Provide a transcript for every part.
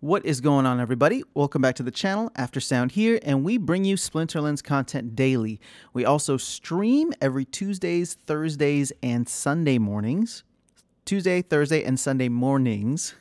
What is going on, everybody? Welcome back to the channel. Aftersound here, and we bring you Splinterlands content daily. We also stream every Tuesdays, Thursdays, and Sunday mornings. Tuesday, Thursday, and Sunday mornings.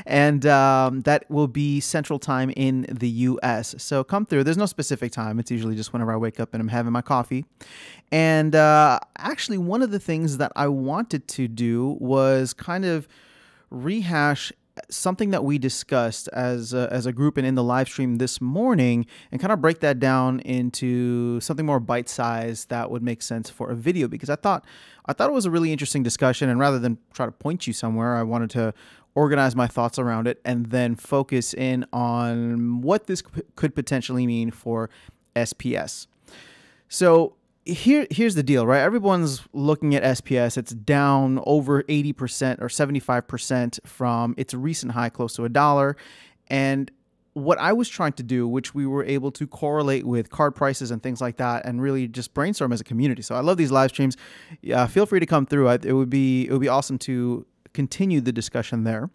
And that will be Central Time in the US. So come through. There's no specific time. It's usually just whenever I wake up and I'm having my coffee. And actually, one of the things that I wanted to do was kind of rehash something that we discussed as a group and in the live stream this morning, and kind of break that down into something more bite-sized that would make sense for a video, because I thought it was a really interesting discussion, and rather than try to point you somewhere, I wanted to organize my thoughts around it and then focus in on what this could potentially mean for SPS. So here's the deal, right? Everyone's looking at SPS. It's down over 80% or 75% from its recent high, close to $1. And what I was trying to do, which we were able to correlate with card prices and things like that, and really just brainstorm as a community. So I love these live streams. Feel free to come through. It would be awesome to continue the discussion there.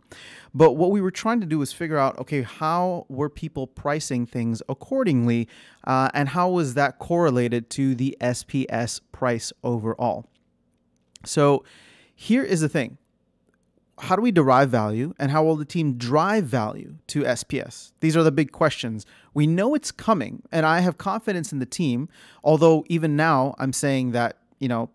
But what we were trying to do was figure out, okay, how were people pricing things accordingly, and how was that correlated to the SPS price overall? So here is the thing. How do we derive value, and how will the team drive value to SPS? These are the big questions. We know it's coming, and I have confidence in the team, although even now I'm saying that, you know,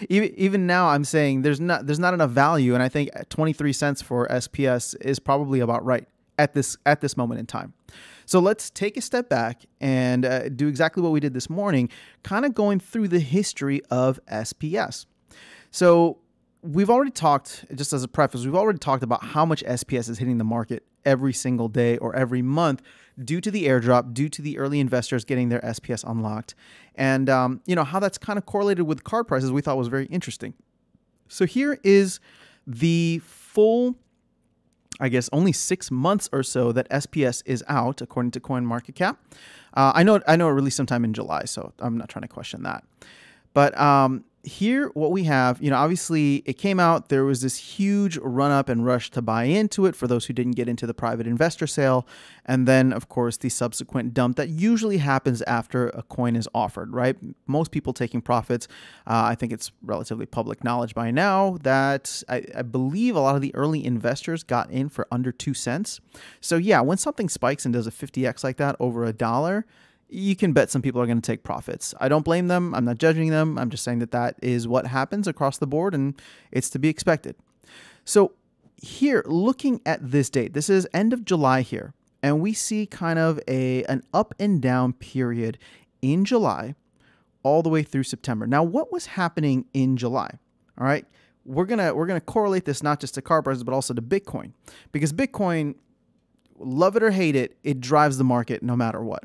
even now I'm saying there's not enough value, and I think 23 cents for SPS is probably about right at this moment in time. So let's take a step back and do exactly what we did this morning, kind of going through the history of SPS. So we've already talked, just as a preface, we've already talked about how much SPS is hitting the market every single day or every month due to the airdrop, due to the early investors getting their SPS unlocked. And, you know, how that's kind of correlated with card prices we thought was very interesting. So here is the full, I guess, only 6 months or so that SPS is out, according to CoinMarketCap. I know it released sometime in July, so I'm not trying to question that. But here, what we have, you know, obviously it came out, there was this huge run up and rush to buy into it for those who didn't get into the private investor sale. And then, of course, the subsequent dump that usually happens after a coin is offered, right? Most people taking profits. I think it's relatively public knowledge by now that I believe a lot of the early investors got in for under 2 cents. So yeah, when something spikes and does a 50x like that over $1, you can bet some people are going to take profits. I don't blame them. I'm not judging them. I'm just saying that that is what happens across the board, and it's to be expected. So here, looking at this date, this is end of July here, and we see kind of an up and down period in July all the way through September. Now, what was happening in July? All right, we're gonna correlate this not just to card prices, but also to Bitcoin, because Bitcoin, love it or hate it, it drives the market no matter what.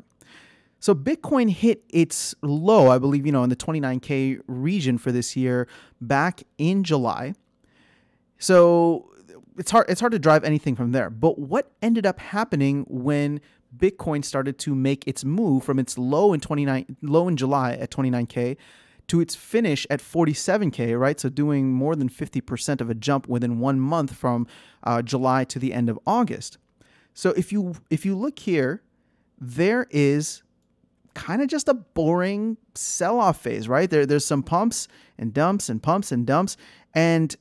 So Bitcoin hit its low, I believe, you know, in the 29K region for this year back in July. So it's hard to drive anything from there. But what ended up happening when Bitcoin started to make its move from its low in July at 29K to its finish at 47K, right? So doing more than 50% of a jump within 1 month from July to the end of August. So if you look here, there is kind of just a boring sell-off phase, right? There's some pumps and dumps and pumps and dumps. And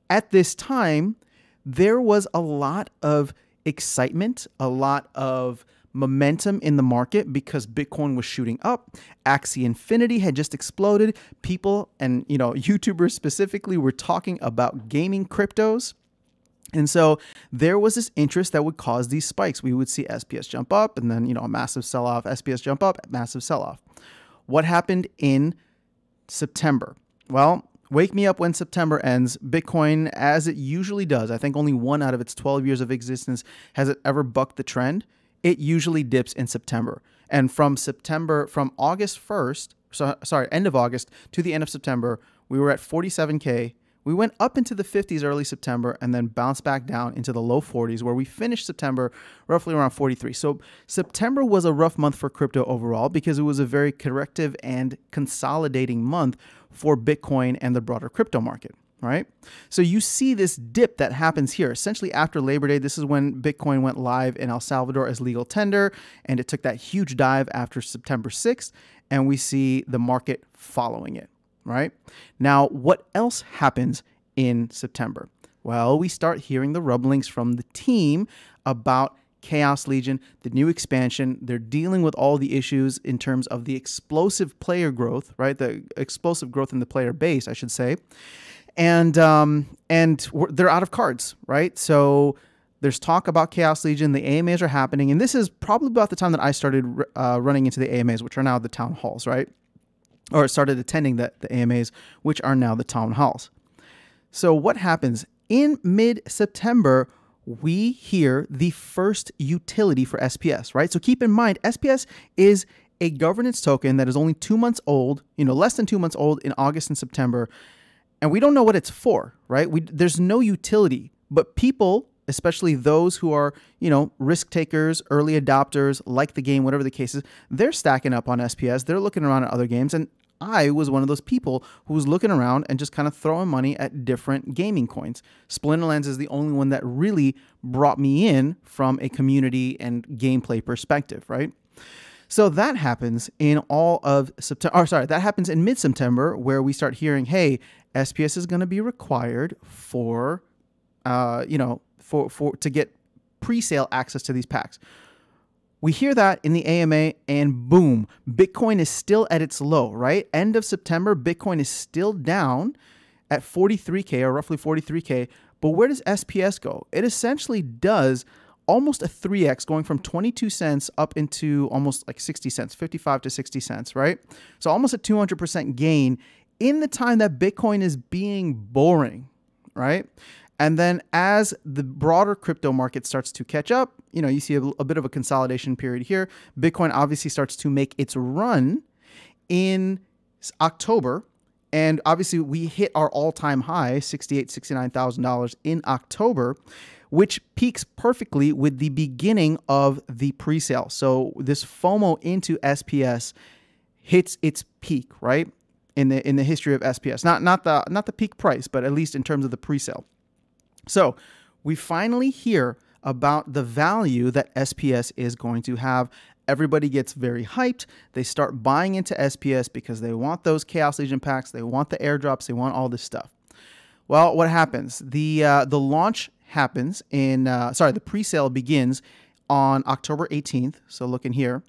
at this time, there was a lot of excitement, a lot of momentum in the market because Bitcoin was shooting up. Axie Infinity had just exploded. People and, you know, YouTubers specifically were talking about gaming cryptos. And so there was this interest that would cause these spikes. We would see SPS jump up and then, you know, a massive sell-off, SPS jump up, massive sell-off. What happened in September? Well, wake me up when September ends. Bitcoin, as it usually does, I think only 1 out of its 12 years of existence has it ever bucked the trend. It usually dips in September. And from August 1st, end of August to the end of September, we were at 47K. We went up into the 50s early September and then bounced back down into the low 40s, where we finished September roughly around 43. So September was a rough month for crypto overall because it was a very corrective and consolidating month for Bitcoin and the broader crypto market. right? So you see this dip that happens here. Essentially after Labor Day, this is when Bitcoin went live in El Salvador as legal tender, and it took that huge dive after September 6th, and we see the market following it, right? Now, what else happens in September? Well, we start hearing the rumblings from the team about Chaos Legion, the new expansion. They're dealing with all the issues in terms of the explosive player growth, right? The explosive growth in the player base, I should say. And they're out of cards, right? So there's talk about Chaos Legion. The AMAs are happening. And this is probably about the time that I started running into the AMAs, which are now the town halls, right? Or started attending the AMAs, which are now the town halls. So what happens? In mid-September, we hear the first utility for SPS, right? So keep in mind, SPS is a governance token that is only 2 months old, less than 2 months old in August and September. And we don't know what it's for, right? There's no utility, but people, especially those who are, risk takers, early adopters, like the game, whatever the case is, they're stacking up on SPS. They're looking around at other games. And I was one of those people who was looking around and just kind of throwing money at different gaming coins. Splinterlands is the only one that really brought me in from a community and gameplay perspective, right? So that happens in all of September, that happens in mid-September, where we start hearing, hey, SPS is going to be required for, to get pre-sale access to these packs. We hear that in the AMA, and boom, Bitcoin is still at its low, right? End of September, Bitcoin is still down at 43K or roughly 43K. But where does SPS go? It essentially does almost a 3x, going from 22 cents up into almost like 60 cents, 55 to 60 cents, right? So almost a 200% gain in the time that Bitcoin is being boring, right? And then as the broader crypto market starts to catch up, you see a bit of a consolidation period here. Bitcoin obviously starts to make its run in October. And obviously we hit our all-time high, $68,000, $69,000 in October, which peaks perfectly with the beginning of the pre-sale. So this FOMO into SPS hits its peak, right? In the history of SPS. Not the peak price, but at least in terms of the pre-sale. So we finally hear about the value that SPS is going to have. Everybody gets very hyped. They start buying into SPS because they want those Chaos Legion packs. They want the airdrops. They want all this stuff. Well, what happens? The launch happens the pre-sale begins on October 18th. So look in here.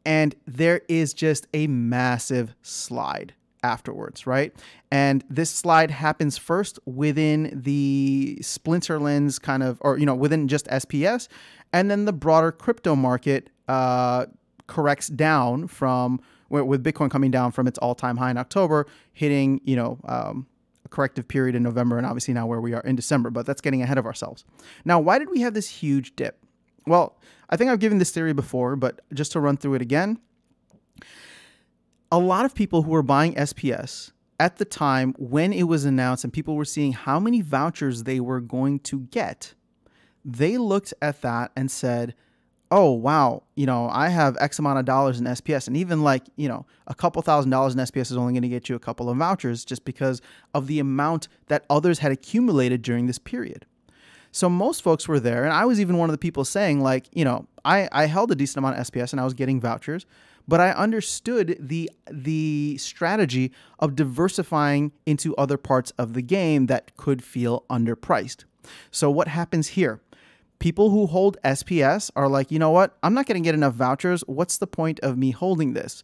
And there is just a massive slide afterwards, right? And this slide happens first within the Splinterlands kind of, or, within just SPS. And then the broader crypto market corrects down from, with Bitcoin coming down from its all-time high in October, hitting, a corrective period in November, and obviously now where we are in December, but that's getting ahead of ourselves. Now, why did we have this huge dip? Well, I think I've given this theory before, but just to run through it again, a lot of people who were buying SPS at the time when it was announced and people were seeing how many vouchers they were going to get, they looked at that and said, oh, wow, I have X amount of dollars in SPS. And even a couple $1,000s in SPS is only going to get you a couple of vouchers just because of the amount that others had accumulated during this period. So most folks were there. And I was even one of the people saying I held a decent amount of SPS and I was getting vouchers. But I understood the strategy of diversifying into other parts of the game that could feel underpriced. So what happens here? People who hold SPS are like, you know what? I'm not going to get enough vouchers. What's the point of me holding this?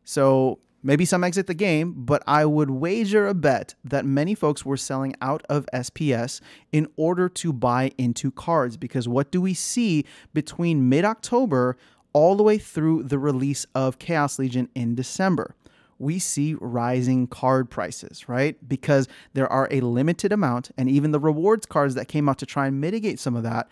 So maybe some exit the game, but I would wager a bet that many folks were selling out of SPS in order to buy into cards. Because what do we see between mid-October all the way through the release of Chaos Legion in December? We see rising card prices, right? Because there are a limited amount, and even the rewards cards that came out to try and mitigate some of that,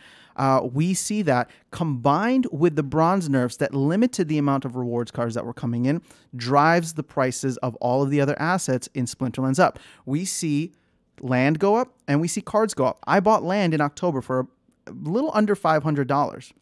we see that combined with the bronze nerfs that limited the amount of rewards cards that were coming in, drives the prices of all of the other assets in Splinterlands up. We see land go up and we see cards go up. I bought land in October for a little under $500.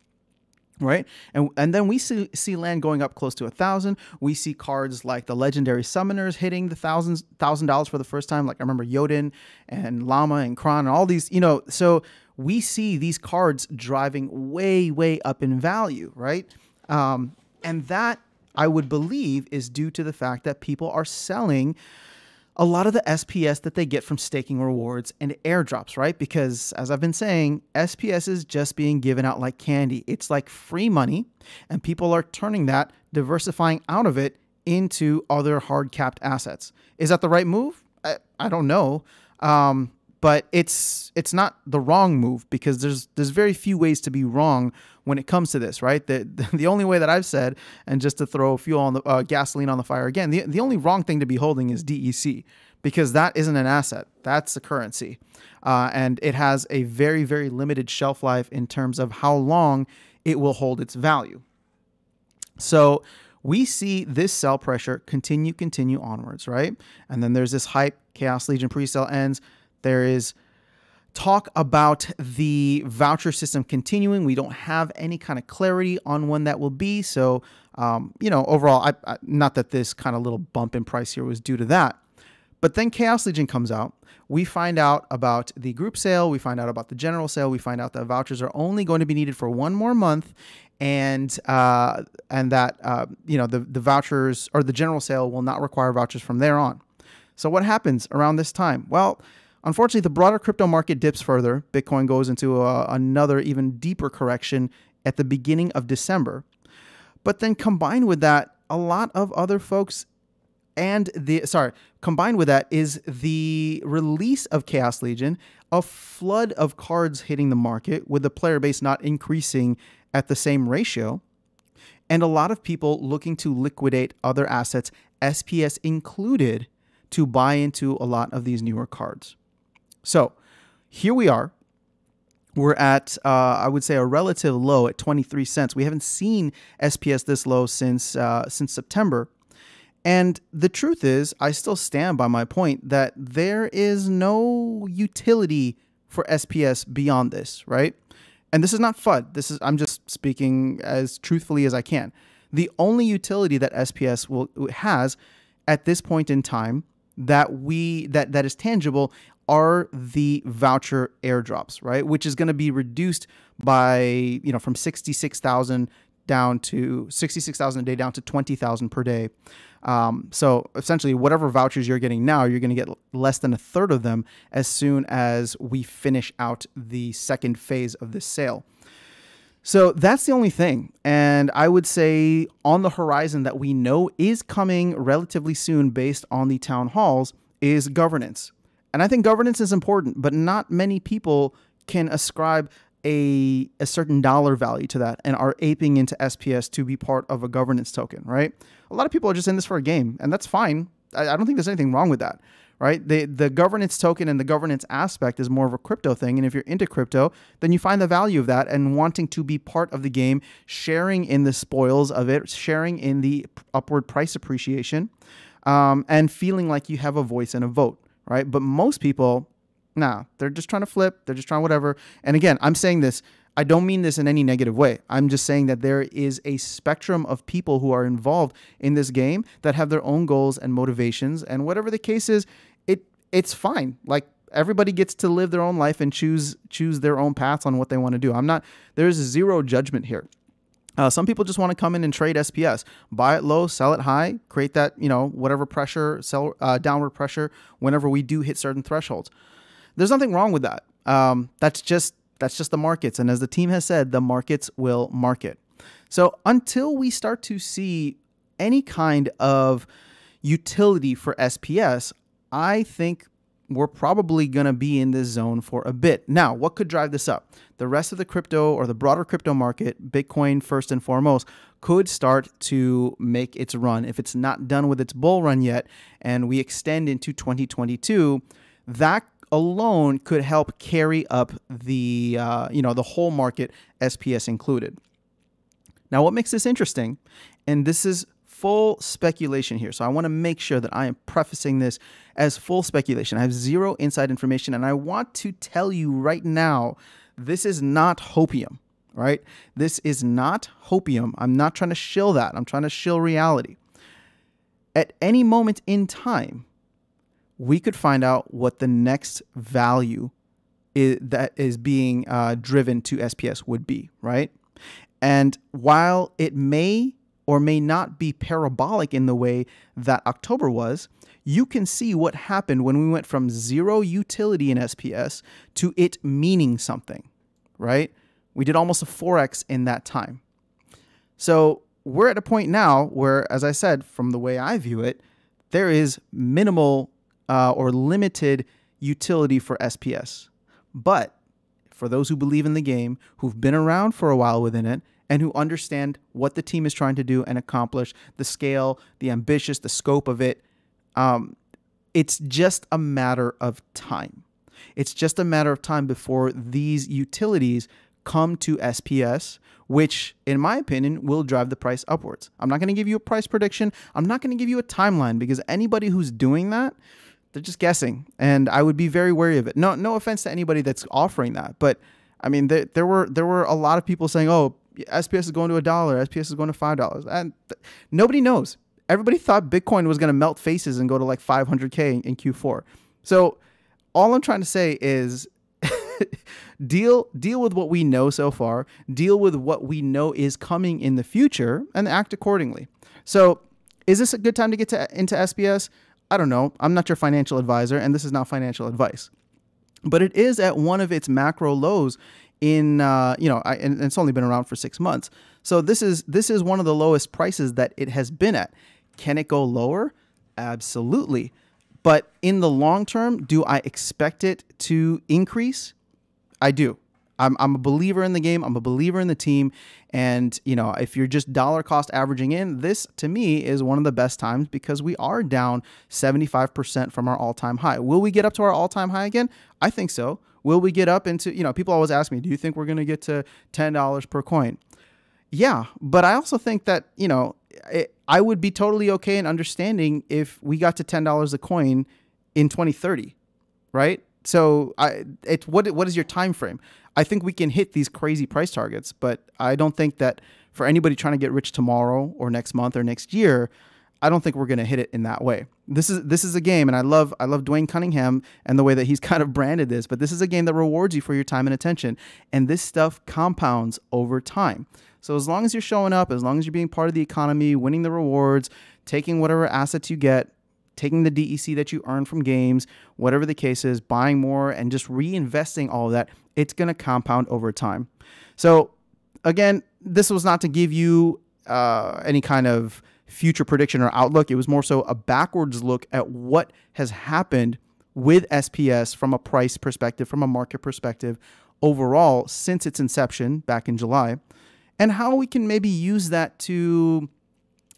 right? And then we see land going up close to 1,000. We see cards like the legendary summoners hitting the $1,000 for the first time. Like I remember Yodin and Llama and Kron and all these, so we see these cards driving way up in value, right? And that I would believe is due to the fact that people are selling a lot of the SPS that they get from staking rewards and airdrops, right? Because as I've been saying, SPS is just being given out like candy. It's like free money, and people are turning that, diversifying out of it into other hard capped assets. Is that the right move? I don't know. But it's not the wrong move, because there's very few ways to be wrong when it comes to this, right? The only way that I've said, and just to throw fuel on the gasoline on the fire again, the only wrong thing to be holding is DEC, because that isn't an asset. That's a currency. And it has a very, very limited shelf life in terms of how long it will hold its value. So we see this sell pressure continue onwards, right? And then there's this hype, Chaos Legion pre-sale ends. There is talk about the voucher system continuing. We don't have any kind of clarity on when that will be. So, overall, not that this kind of little bump in price here was due to that. But then Chaos Legion comes out. We find out about the group sale. We find out about the general sale. We find out that vouchers are only going to be needed for one more month. And that, the vouchers or the general sale will not require vouchers from there on. So what happens around this time? Well, unfortunately, the broader crypto market dips further. Bitcoin goes into another even deeper correction at the beginning of December. But then combined with that, a lot of other folks combined with that is the release of Chaos Legion, a flood of cards hitting the market with the player base not increasing at the same ratio, and a lot of people looking to liquidate other assets, SPS included, to buy into a lot of these newer cards. So here we are. We're at, I would say, a relative low at 23 cents. We haven't seen SPS this low since September. And the truth is, I still stand by my point that there is no utility for SPS beyond this, right? And this is not FUD. I'm just speaking as truthfully as I can. The only utility that SPS has at this point in time that is tangible are the voucher airdrops, right? Which is going to be reduced by, from 66,000 down to 66,000 a day down to 20,000 per day. So essentially whatever vouchers you're getting now, you're going to get less than a third of them as soon as we finish out the second phase of this sale. So that's the only thing. And I would say on the horizon that we know is coming relatively soon based on the town halls is governance. And I think governance is important, but not many people can ascribe a certain dollar value to that and are aping into SPS to be part of a governance token, right? A lot of people are just in this for a game, and that's fine. I don't think there's anything wrong with that, right? The governance token and the governance aspect is more of a crypto thing, and if you're into crypto, then you find the value of that and wanting to be part of the game, sharing in the spoils of it, sharing in the upward price appreciation, and feeling like you have a voice and a vote, right? But most people, nah, they're just trying to flip. They're just trying whatever. And again, I'm saying this, I don't mean this in any negative way. I'm just saying that there is a spectrum of people who are involved in this game that have their own goals and motivations. And whatever the case is, it's fine. Like everybody gets to live their own life and choose their own paths on what they want to do. There's zero judgment here. Some people just want to come in and trade SPS, buy it low, sell it high, create that, whatever pressure, sell downward pressure whenever we do hit certain thresholds. There's nothing wrong with that. That's just the markets. And as the team has said, the markets will market. So until we start to see any kind of utility for SPS, I think we're probably going to be in this zone for a bit. Now, what could drive this up? The rest of the crypto or the broader crypto market, Bitcoin first and foremost, could start to make its run. If it's not done with its bull run yet and we extend into 2022, that alone could help carry up the the whole market, SPS included. Now, what makes this interesting, and this is full speculation here, so I want to make sure that I am prefacing this as full speculation. I have zero inside information, and I want to tell you right now, this is not hopium, right? This is not hopium. I'm not trying to shill that. I'm trying to shill reality. At any moment in time, we could find out what the next value that is being driven to SPS would be, right? And while it may or may not be parabolic in the way that October was, you can see what happened when we went from zero utility in SPS to it meaning something, right? We did almost a 4x in that time. So we're at a point now where, as I said, from the way I view it, there is minimal or limited utility for SPS. But for those who believe in the game, who've been around for a while within it, and who understand what the team is trying to do and accomplish, the scale, the ambitious, the scope of it, it's just a matter of time. It's just a matter of time before these utilities come to SPS, which, in my opinion, will drive the price upwards. I'm not going to give you a price prediction. I'm not going to give you a timeline, because anybody who's doing that, they're just guessing, and I would be very wary of it. No offense to anybody that's offering that, but I mean, there were a lot of people saying, "Oh, SPS is going to $1, SPS is going to $5," and nobody knows. Everybody thought Bitcoin was going to melt faces and go to like 500K in Q4. So all I'm trying to say is deal with what we know so far, deal with what we know is coming in the future, and act accordingly. So is this a good time to get into SPS? I don't know. I'm not your financial advisor, and this is not financial advice. But it is at one of its macro lows in, and it's only been around for 6 months. So this is one of the lowest prices that it has been at. Can it go lower? Absolutely. But in the long term, do I expect it to increase? I do. I'm a believer in the game. I'm a believer in the team. And, if you're just dollar cost averaging in, this to me is one of the best times, because we are down 75% from our all-time high. Will we get up to our all-time high again? I think so. Will we get up into, people always ask me, do you think we're going to get to $10 per coin? Yeah, but I also think that, I would be totally okay in understanding if we got to $10 a coin in 2030, right? So what is your time frame? I think we can hit these crazy price targets, but I don't think that for anybody trying to get rich tomorrow or next month or next year, I don't think we're going to hit it in that way. This is a game, and I love Dwayne Cunningham and the way that he's kind of branded this, but this is a game that rewards you for your time and attention, and this stuff compounds over time. So as long as you're showing up, as long as you're being part of the economy, winning the rewards, taking whatever assets you get, taking the DEC that you earn from games, whatever the case is, buying more and just reinvesting all of that, it's going to compound over time. So again, this was not to give you any kind of future prediction or outlook. It was more so a backwards look at what has happened with SPS from a price perspective, from a market perspective overall since its inception back in July, and how we can maybe use that to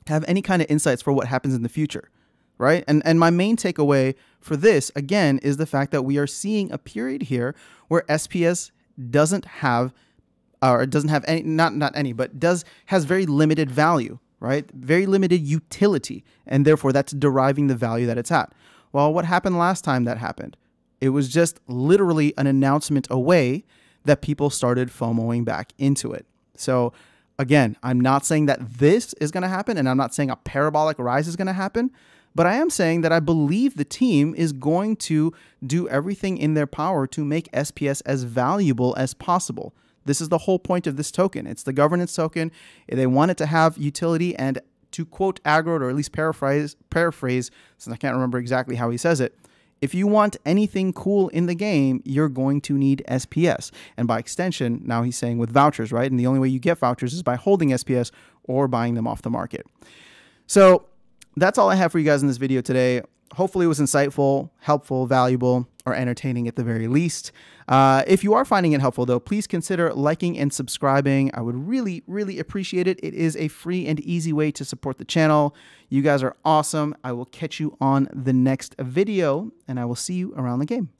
have any kind of insights for what happens in the future, right? And my main takeaway for this, again, is the fact that we are seeing a period here where SPS doesn't have, or doesn't have any, not any, but has very limited value, right? Very limited utility, and therefore that's deriving the value that it's at. Well, what happened last time that happened? It was just literally an announcement away that people started FOMOing back into it. So again, I'm not saying that this is going to happen, and I'm not saying a parabolic rise is going to happen, but I am saying that I believe the team is going to do everything in their power to make SPS as valuable as possible. This is the whole point of this token. It's the governance token. They want it to have utility, and to quote Agro, or at least paraphrase, since I can't remember exactly how he says it, if you want anything cool in the game, you're going to need SPS. And by extension, now he's saying with vouchers, right? And the only way you get vouchers is by holding SPS or buying them off the market. So that's all I have for you guys in this video today. Hopefully it was insightful, helpful, valuable, or entertaining at the very least. If you are finding it helpful, though, please consider liking and subscribing. I would really, really appreciate it. It is a free and easy way to support the channel. You guys are awesome. I will catch you on the next video, and I will see you around the game.